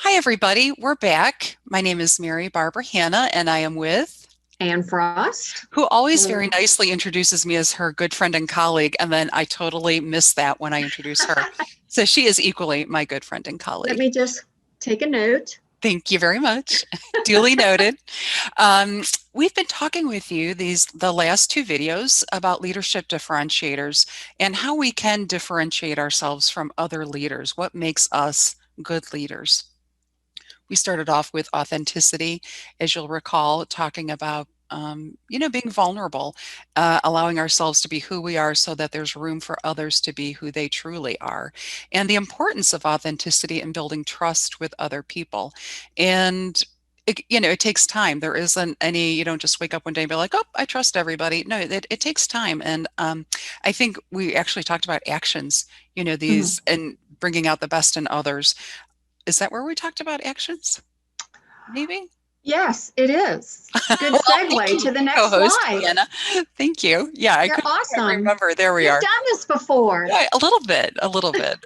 Hi, everybody. We're back. My name is Mary Barbara Hanna, and I am with Anne Frost. who always very Mm. nicely introduces me as her good friend and colleague, and then I totally miss that when I introduce her. So she is equally my good friend and Let colleague. me just take a note. Thank you very much. Duly noted. Um, we've been talking with you the last two videos about leadership differentiators and how we can differentiate ourselves from other leaders. What makes us good leaders? We started off with authenticity, as you'll recall, talking about being vulnerable, allowing ourselves to be who we are so that there's room for others to be who they truly are, and the importance of authenticity in building trust with other people. And it takes time. There isn't any, you don't just wake up one day and be like, oh, I trust everybody. No, it takes time. And I think we actually talked about actions, Mhm. these and bringing out the best in others. Is that where we talked about actions? Maybe? Yes, it is. Good Well, thank segue you, to the next co-host slide. Anna. Thank you. Yeah, I You're couldn't quite awesome. remember. There we You've are. done this before. Yeah, a little bit, a little bit.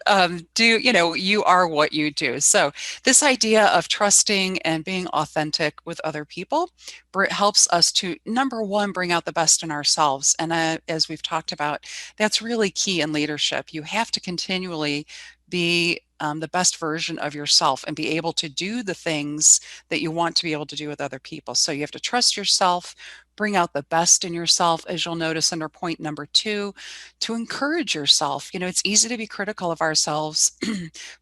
You are what you do. So this idea of trusting and being authentic with other people helps us to, number one, bring out the best in ourselves. And as we've talked about, that's really key in leadership. You have to continually be the best version of yourself and be able to do the things that you want to be able to do with other people. So you have to trust yourself, bring out the best in yourself, as you'll notice under point number two, to encourage yourself. It's easy to be critical of ourselves,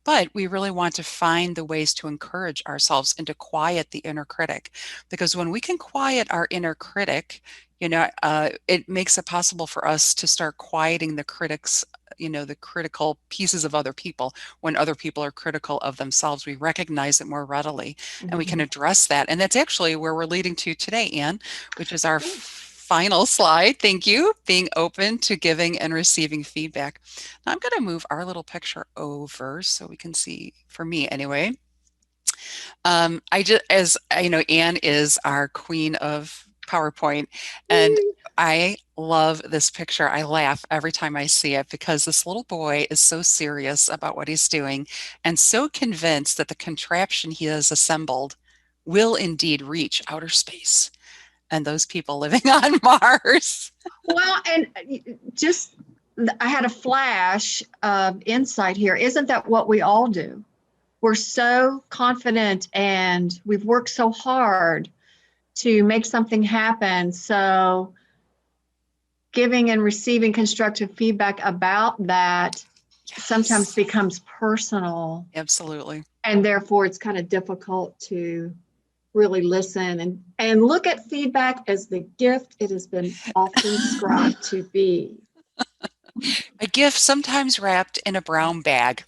but we really want to find the ways to encourage ourselves and to quiet the inner critic. Because when we can quiet our inner critic, it makes it possible for us to start quieting the critics, the critical pieces of other people. When other people are critical of themselves, we recognize it more readily and we can Mhm. address that. And that's actually where we're leading to today, Anne, which is our final slide. Thank you. Being open to giving and receiving feedback. Now I'm going to move our little picture over so we can see, for me anyway. I just, as Anne is our queen of PowerPoint, and I love this picture. I laugh every time I see it because this little boy is so serious about what he's doing and so convinced that the contraption he has assembled will indeed reach outer space and those people living on Mars. Well, and just I had a flash of insight here. Isn't that what we all do? We're so confident and we've worked so hard to make something happen. So giving and receiving constructive feedback about that sometimes Yes, becomes personal, absolutely. and therefore it's kind of difficult to really listen and look at feedback as the gift it has been often described to be. A gift sometimes wrapped in a brown bag.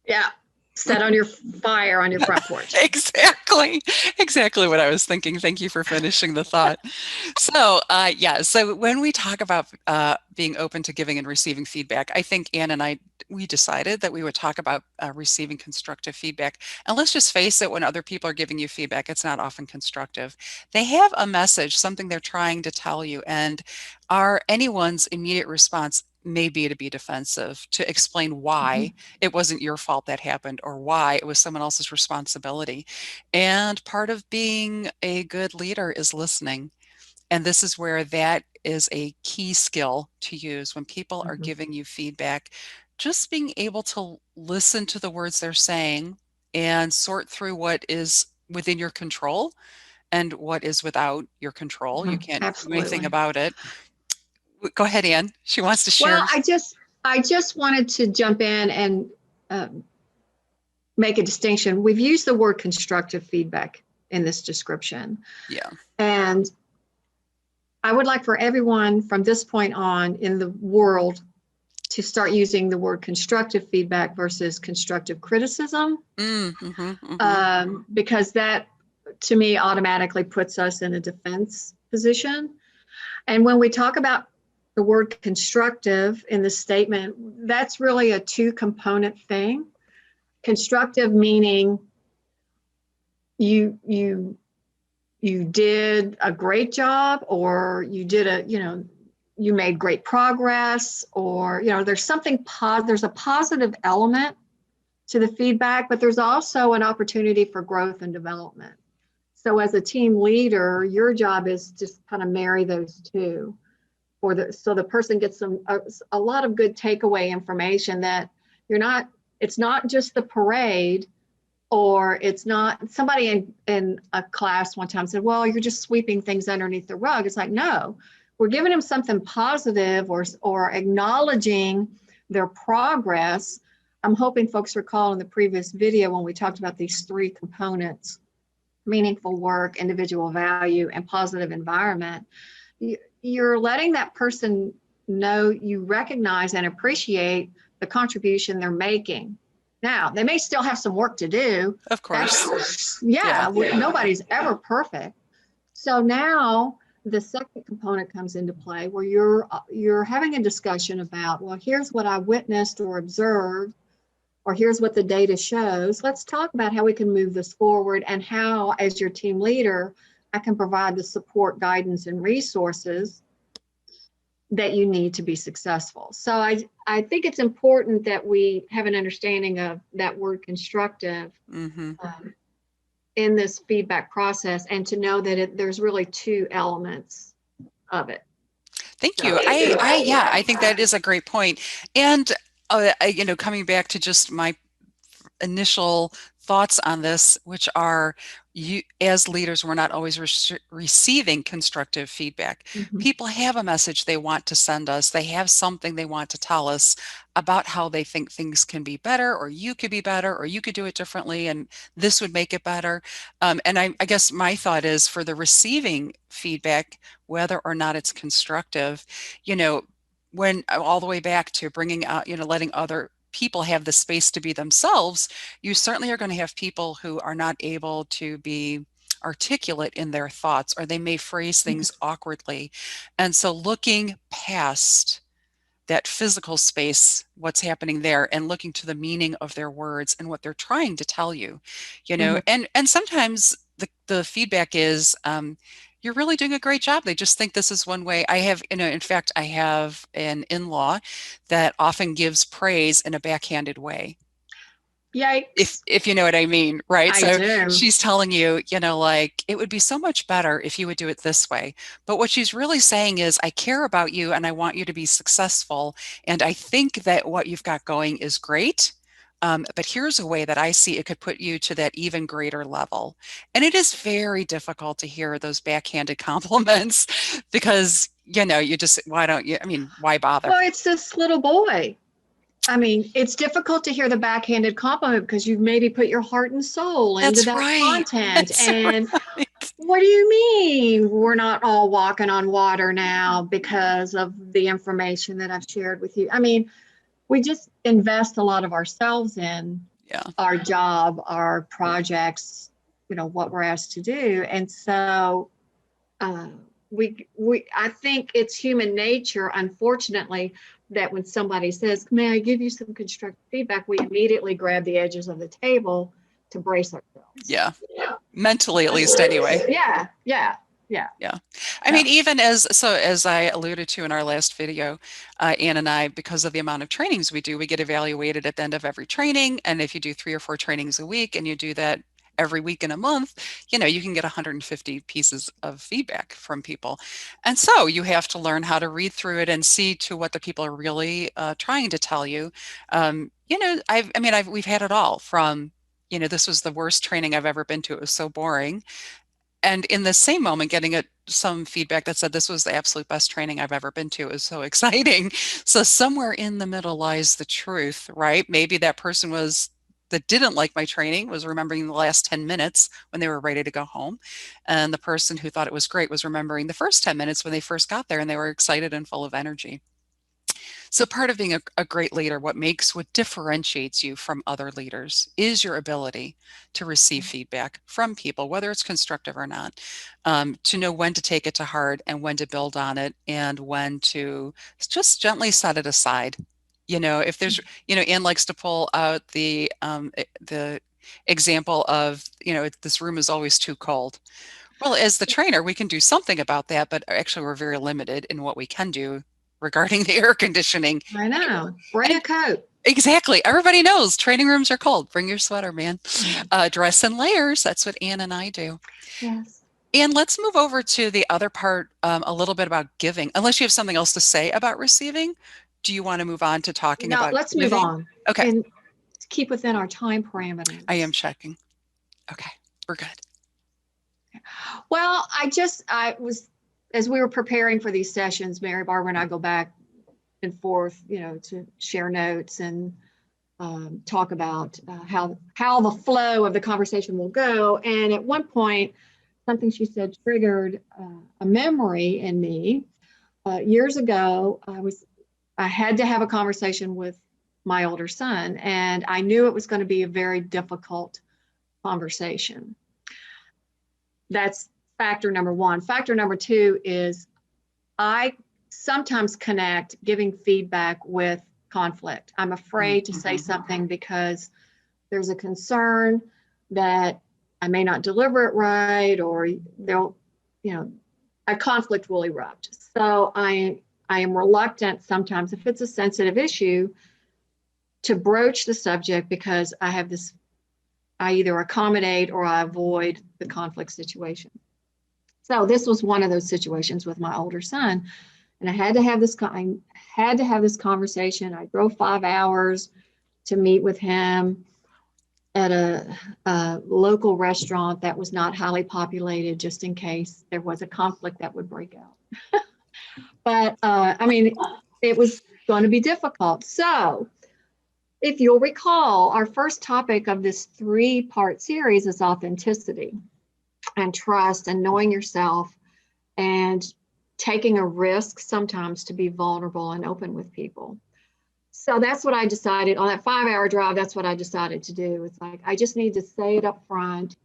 Yeah, set on your fire on your front porch. Exactly. Exactly what I was thinking. Thank you for finishing the thought. So when we talk about being open to giving and receiving feedback, I think Anne and I, we decided that we would talk about receiving constructive feedback. And let's just face it, when other people are giving you feedback, it's not often constructive. They have a message, something they're trying to tell you, and anyone's immediate response may be to be defensive, to explain why Mhm. it wasn't your fault that happened or why it was someone else's responsibility. And part of being a good leader is listening. And this is where that is a key skill to use when people are Mhm. giving you feedback. Just being able to listen to the words they're saying and sort through what is within your control and what is without your control. You Mhm. can't do anything Absolutely. about it. Go ahead, Anne. She wants to share. Well, I just wanted to jump in and um, make a distinction. We've used the word constructive feedback in this description, Yeah. and I would like for everyone from this point on in the world to start using the word constructive feedback versus constructive criticism, Mm-hmm. because that to me automatically puts us in a defense position. And when we talk about the word constructive in the statement, that's really a two component thing. Constructive meaning you you did a great job, or you did you made great progress, or there's something there's a positive element to the feedback, but there's also an opportunity for growth and development. So as a team leader, your job is just kind of marry those two so the person gets a lot of good takeaway information that it's not just the parade, or it's not somebody in a class one time said, well, you're just sweeping things underneath the rug. It's like, no, we're giving them something positive, or acknowledging their progress. I'm hoping folks recall in the previous video when we talked about these three components: meaningful work, individual value, and positive environment. You're letting that person know you recognize and appreciate the contribution they're making. Now, they may still have some work to do. Of course. Yeah. Nobody's ever perfect. So now the second component comes into play, where you're having a discussion about, well, here's what I witnessed or observed, or here's what the data shows. Let's talk about how we can move this forward, and how, as your team leader, I can provide the support, guidance, and resources that you need to be successful. So I think it's important that we have an understanding of that word constructive in this feedback process, and to know that there's really two elements of it. Thank you. I think that is a great point. And, coming back to just my initial thoughts on this, which are, you as leaders, we're not always receiving constructive feedback. People have a message they want to send us. They have something they want to tell us about how they think things can be better, or you could be better, or you could do it differently, and this would make it better. And I guess my thought is, for the receiving feedback, whether or not it's constructive, when all the way back to bringing out, letting other people have the space to be themselves, you certainly are going to have people who are not able to be articulate in their thoughts, or they may phrase things awkwardly. And so looking past that physical space, what's happening there, and looking to the meaning of their words and what they're trying to tell you, and sometimes the feedback is, you're really doing a great job. They just think this is one way. I have, in fact, I have an in-law that often gives praise in a backhanded way. Yikes. If you know what I mean, right? I So do. she's telling you, like, it would be so much better if you would do it this way. But what she's really saying is, I care about you and I want you to be successful. And I think that what you've got going is great. But here's a way that I see it could put you to that even greater level. And it is very difficult to hear those backhanded compliments because, you just, why don't you? I mean, why bother? Well, it's this little boy. I mean, it's difficult to hear the backhanded compliment because you've maybe put your heart and soul into that content. And what do you mean we're not all walking on water now because of the information that I've shared with you? I mean, we just invest a lot of ourselves in our job, our projects, what we're asked to do. And so I think it's human nature, unfortunately, that when somebody says, may I give you some constructive feedback, we immediately grab the edges of the table to brace ourselves. Yeah. Mentally, at least, anyway. Yeah. I mean, even as I alluded to in our last video, Ann and I, because of the amount of trainings we do, we get evaluated at the end of every training. And if you do 3 or 4 trainings a week, and you do that every week in a month, you can get 150 pieces of feedback from people. And so you have to learn how to read through it and see to what the people are really trying to tell you. We've had it all from, this was the worst training I've ever been to. It was so boring. And in the same moment, getting some feedback that said, this was the absolute best training I've ever been to. It was so exciting. So somewhere in the middle lies the truth, right? Maybe that person that didn't like my training was remembering the last 10 minutes when they were ready to go home. And the person who thought it was great was remembering the first 10 minutes when they first got there and they were excited and full of energy. So part of being a great leader, what differentiates you from other leaders is your ability to receive feedback from people, whether it's constructive or not, to know when to take it to heart and when to build on it and when to just gently set it aside. If there's, Ann likes to pull out the example of, this room is always too cold. Well, as the trainer, we can do something about that, but actually we're very limited in what we can do regarding the air conditioning I know. here. Bring a And coat. exactly. Everybody knows training rooms are cold. Bring your sweater, man. Mhm. Dress in layers. That's what Ann and I do. Yes. And let's move over to the other part, a little bit about giving. Unless you have something else to say about receiving, do you want to move on to talking No, about let's move giving? on Okay, and keep within our time I am parameters. checking. Okay, we're good. Well, I was, as we were preparing for these sessions, Mary Barbara and I go back and forth, to share notes and talk about how the flow of the conversation will go. And at one point, something she said triggered a memory in me. Years ago, I had to have a conversation with my older son, and I knew it was going to be a very difficult conversation. That's factor number one. Factor number two is I sometimes connect giving feedback with conflict. I'm afraid to say something because there's a concern that I may not deliver it right, or a conflict will erupt. So I am reluctant sometimes, if it's a sensitive issue, to broach the subject because I either accommodate or I avoid the conflict situation. So this was one of those situations with my older son, and I had to have this conversation. I drove 5 hours to meet with him at a local restaurant that was not highly populated, just in case there was a conflict that would break out. But it was going to be difficult. So if you'll recall, our first topic of this 3-part series is authenticity and trust and knowing yourself and taking a risk sometimes to be vulnerable and open with people. So that's what I decided on that 5-hour drive. That's what I decided to do. It's like, I just need to say it up front.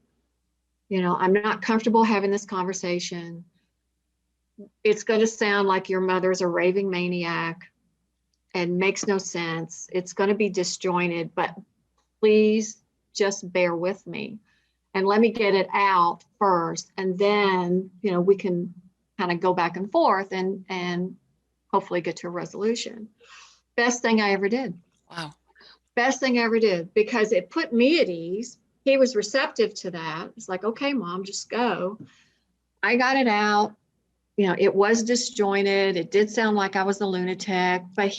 I'm not comfortable having this conversation. It's going to sound like your mother's a raving maniac and makes no sense. It's going to be disjointed, but please just bear with me and let me get it out first. And then, we can kind of go back and forth and hopefully get to a resolution. Best thing I ever did. Wow. Best thing I ever did, because it put me at ease. He was receptive to that. It's like, okay, Mom, just go. I got it out. It was disjointed. It did sound like I was a lunatic, but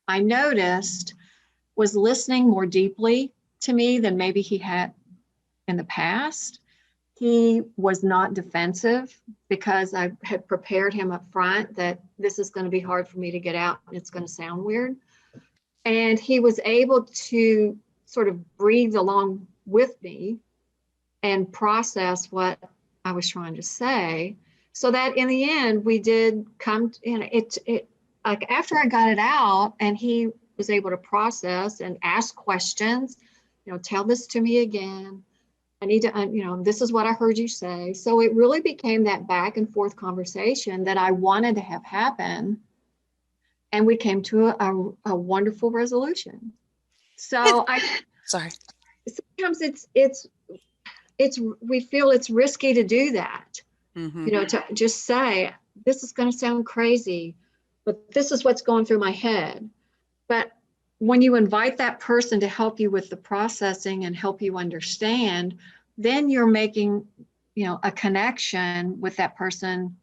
I noticed, was listening more deeply to me than maybe he had in the past. He was not defensive because I had prepared him up front that this is going to be hard for me to get out and it's going to sound weird. And he was able to sort of breathe along with me and process what I was trying to say, so that in the end we did come it like after I got it out and he was able to process and ask questions, tell this to me again. I need to, this is what I heard you say. So it really became that back and forth conversation that I wanted to have happen. And we came to a wonderful resolution. So Sorry. sometimes we feel it's risky to do that, to just say, this is going to sound crazy, but this is what's going through my head. But when you invite that person to help you with the processing and help you understand, then you're making, a connection with that person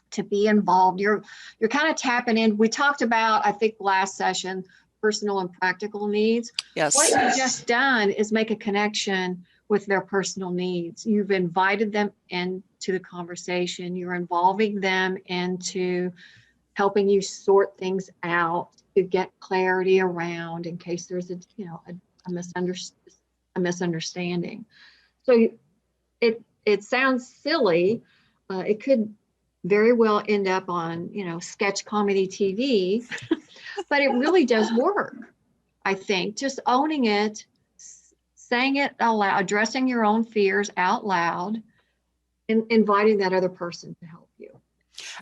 to be involved. You're kind of tapping in. We talked about, I think last session, personal and practical needs. Yes. What you've just done is make a connection with their personal needs. You've invited them into the conversation. You're involving them into helping you sort things out to get clarity around in case there's a misunderstanding. So it sounds silly. It could very well end up on sketch comedy TV, but it really does work. I think just owning it, saying it aloud, addressing your own fears out loud, and inviting that other person to help you.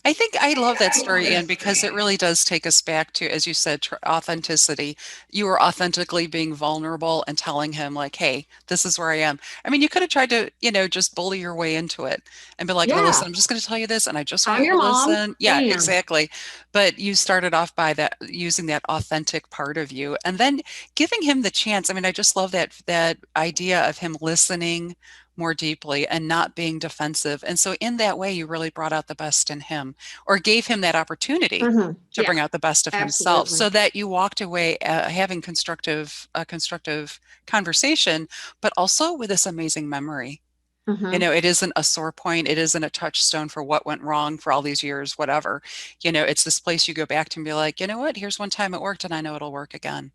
I think I love that story, Anne, because it really does take us back to, as you said, authenticity. You were authentically being vulnerable and telling him, like, hey, this is where I am. I mean, you could have tried to, just bully your way into it and be like, no, Yeah, listen, I'm just going to tell you this and I just want I'm you your to mom. listen. Yeah, Bam. exactly. But you started off by that, using that authentic part of you and then giving him the chance. I mean, I just love that idea of him listening more deeply and not being defensive. And so in that way, you really brought out the best in him or gave him that opportunity to Yeah, bring out the best of himself absolutely. so that you walked away having a constructive conversation, but also with this amazing memory. Hmm. It isn't a sore point. It isn't a touchstone for what went wrong for all these years, whatever. It's this place you go back to and be like, you know what? Here's one time it worked and I know it'll work again.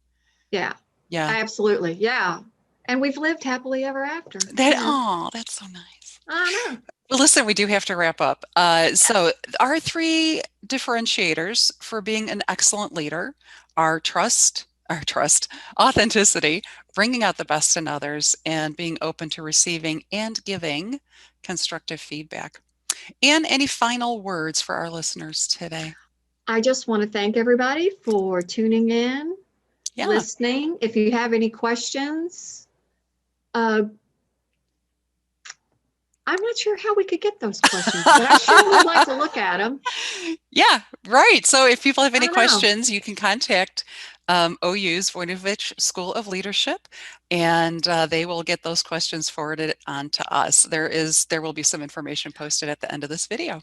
Yeah, Yeah. absolutely. Yeah. And we've lived happily ever after, Oh, that's so nice. I know. Well, listen, we do have to wrap up. So, Yes. our three differentiators for being an excellent leader are trust, authenticity, bringing out the best in others, and being open to receiving and giving constructive feedback. And any final words for our listeners today? I just want to thank everybody for tuning in, Yeah. listening. If you have any questions, uh, I'm not sure how we could get those questions, but I sure would like to look at them. Yeah, right. So if people have I any don't know. questions, you can contact OU's Voinovich School of Leadership, and they will get those questions forwarded on to us. There will be some information posted at the end of this video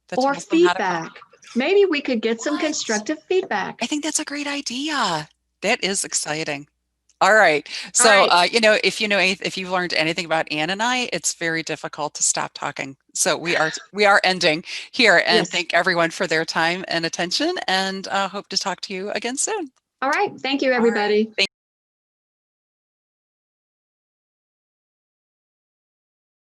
that Or tells them how to contact. feedback. Maybe we could get some What? constructive I feedback. think that's a great idea. That is exciting. All right. All So, right. if you've learned anything about Anne and I, it's very difficult to stop talking. So we are ending here, and Yes. thank everyone for their time and attention, and hope to talk to you again soon. All right. Thank you, All right. everybody. Thank